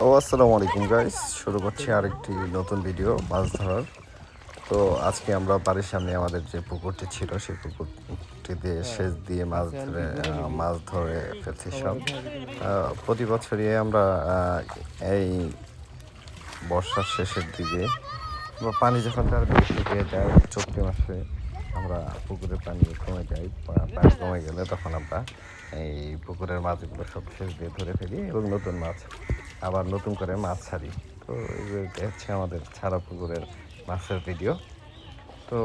আসসালামু আলাইকুম গাইস, শুরু করছি আরেকটি নতুন ভিডিও মাছ ধরার। তো আজকে আমরা বাড়ির সামনে আমাদের যে পুকুরটি ছিল সেই পুকুরটিতে সেচ দিয়ে মাছ ধরে ফেলছি সব। প্রতি বছরই আমরা এই বর্ষার শেষের দিকে বা পানি যখন তার বেশি হয়ে যায় চৈত্র মাসে আমরা পুকুরের পানি কমে যায়, পানি কমে গেলে তখন আমরা এই পুকুরের মাছগুলো সব শেষ দিয়ে ধরে ফেলি এবং নতুন মাছ আবার নতুন করে মাছ ছাড়ি। তো এটা হচ্ছে আমাদের ছাড়া পুকুরের মাছের ভিডিও। তো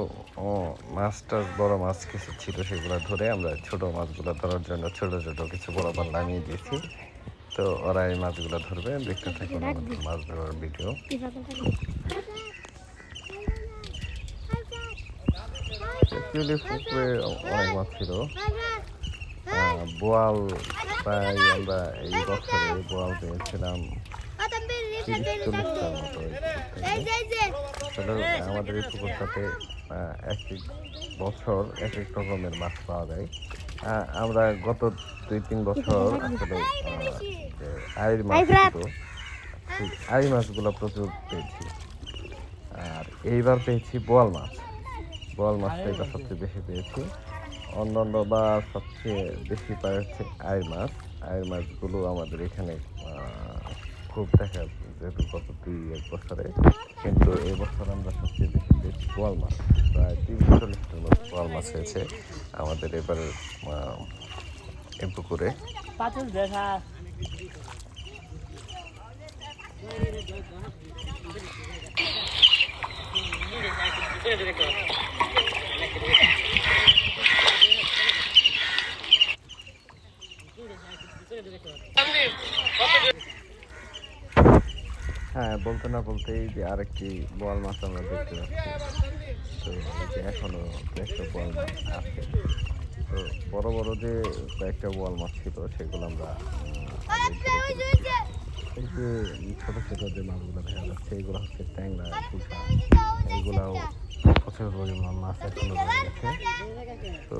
মাছ টাছ বড় মাছ কিছু ছিল, সেগুলো ধরে আমরা ছোট মাছগুলো ধরার জন্য ছোট ছোট কিছু বরাবর নামিয়ে দিয়েছি। তো ওরা এই মাছগুলো ধরবে, দেখতে থাকুন আমাদের মাছ ধরার ভিডিও। অ্যাকচুয়ালি পুকুরে অনেক মাছ ছিল, বোয়াল প্রায় আমরা এই বছরে বোয়াল পেয়েছিলাম 30-40টার মতো। আমাদের এই পুকুরটাতে এক এক বছর এক এক রকমের মাছ পাওয়া যায়। আমরা গত 2-3 বছর আসলে যে আইর মাছ ছিল, সেই আইর মাছগুলো প্রচুর পেয়েছি। আর এইবার পেয়েছি বোয়াল মাছ। বোয়াল মাছটা এটা সবচেয়ে বেশি পেয়েছি। অন্যান্য বা সবচেয়ে বেশি পায় হচ্ছে আইর মাছ। আইর মাছগুলো আমাদের এখানে খুব দেখা, যেহেতু গত 2-1 বছরে, কিন্তু এই বছর আমরা সবচেয়ে বেশি পেয়েছি বোয়াল মাছ। প্রায় 30-40টার মতো বোয়াল মাছ হয়েছে আমাদের এবার এই পুকুরে। হ্যাঁ, বলতে না বলতেই যে আরেকটি বোয়াল মাছ আমরা দেখতে পাচ্ছি। তো এই যে এখনো কয়েকটা বোয়াল মাছ আছে। তো বড় বড় যে কয়েকটা বোয়াল মাছ ছিল সেগুলো আমরা এই যে ছোট ছোট যে মাছগুলো দেখা যাচ্ছে এগুলো হচ্ছে ট্যাংরা, পুঁটা, এগুলাও প্রচুর পরিমাণ মাছ এখনো রয়ে গেছে। তো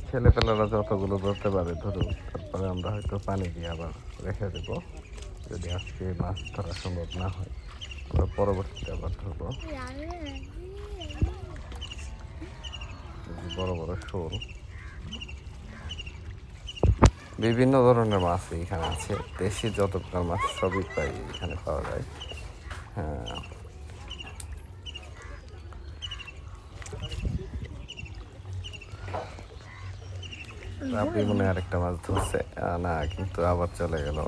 ছেলেপেলেরা যতগুলো ধরতে পারে ধরুক, তারপরে আমরা হয়তো পানি দিয়ে আবার রেখে দেবো। যদি আজকে মাছ ধরা সম্ভব না হয় আমরা পরবর্তীতে আবার ধরবো। বড় বড় শোল, বিভিন্ন ধরনের মাছ এখানে আছে। দেশি যত প্রকার মাছ সবই প্রায় এখানে পাওয়া যায়। হ্যাঁ, আপনি মনে হয় আরেকটা মাছ ধরছে না, কিন্তু আবার চলে গেল।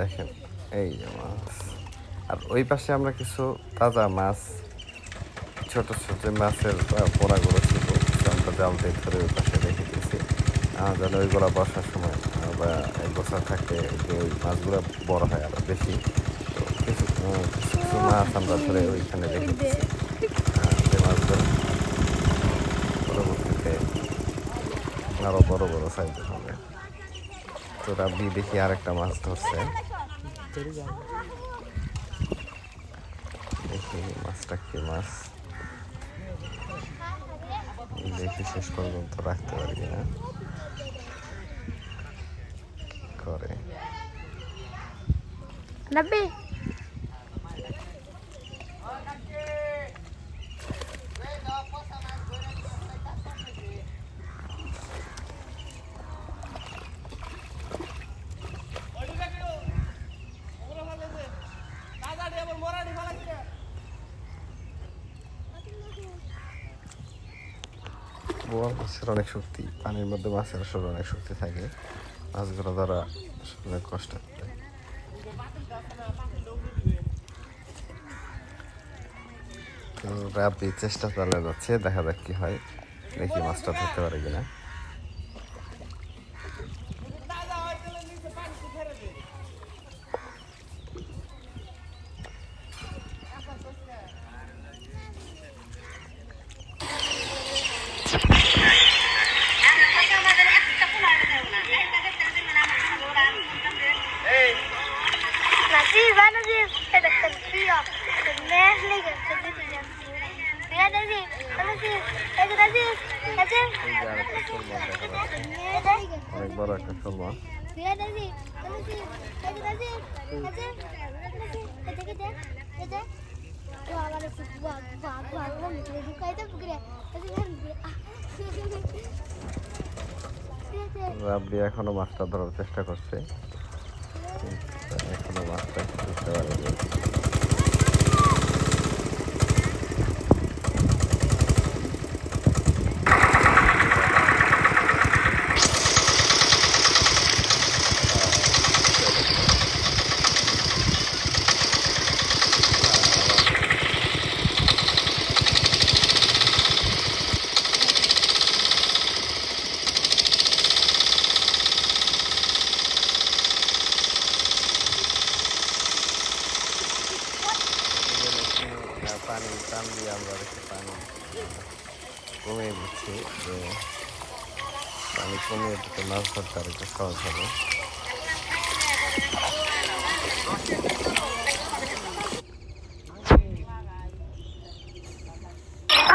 দেখেন এই যে মাছ। আর ওই পাশে আমরা কিছু তাজা মাছ, ছোট ছোট মাছের পোনাগুলো ছিল, আমরা জাল দিয়ে ধরে ওই পাশে রেখে দিয়েছি যেন ওইগুলো বর্ষার সময় বা এক বছর থাকতে যে ওই মাছগুলো বড় হয় আরো বেশি। তো কিছু কিছু মাছ আমরা ধরে ওইখানে রেখে দিয়েছি, যে মাছগুলো পরবর্তীতে আরো বড় বড় সাইজের হবে। তো রাব্বি দেখি আরেকটা মাছ ধরছে, দেখি মাছটা কি মাছ, দেখি শেষ পর্যন্ত রাখতে পারি কিনা। করে বোয়াল মাছের অনেক শক্তি, পানির মধ্যে মাছের আসলে অনেক শক্তি থাকে। মাছগুলো ধরা আসলে অনেক কষ্ট। তো রাব্বি চেষ্টা চালিয়ে যাচ্ছে, দেখা যাক কি হয়, দেখি মাছটা ধরতে পারে কিনা। نسيب انا نسيب كده التنسيق الناس لقت تجيب يا نسيب انا نسيب يا نسيب نسيب অনেক বড় একটা শোল মাছ। Dia Nazif. Nazif. Ada Nazif. Nazif. Nazif. Ada. Tuh awalnya si buah belum dibuka itu begini. Nazif kan রাবড়ি এখনো মাছটা ধরার চেষ্টা করছে, এখনো মাছটা ধরতে পারেনি। পানি টান দিয়ে আমরা একটু পানি কমিয়ে দিচ্ছি, যে পানি কমিয়ে দিতে মাছ ধরতে আর একটু সহজ হবে।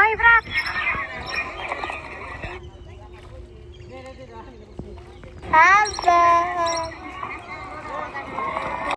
Oi, Brat. Halo.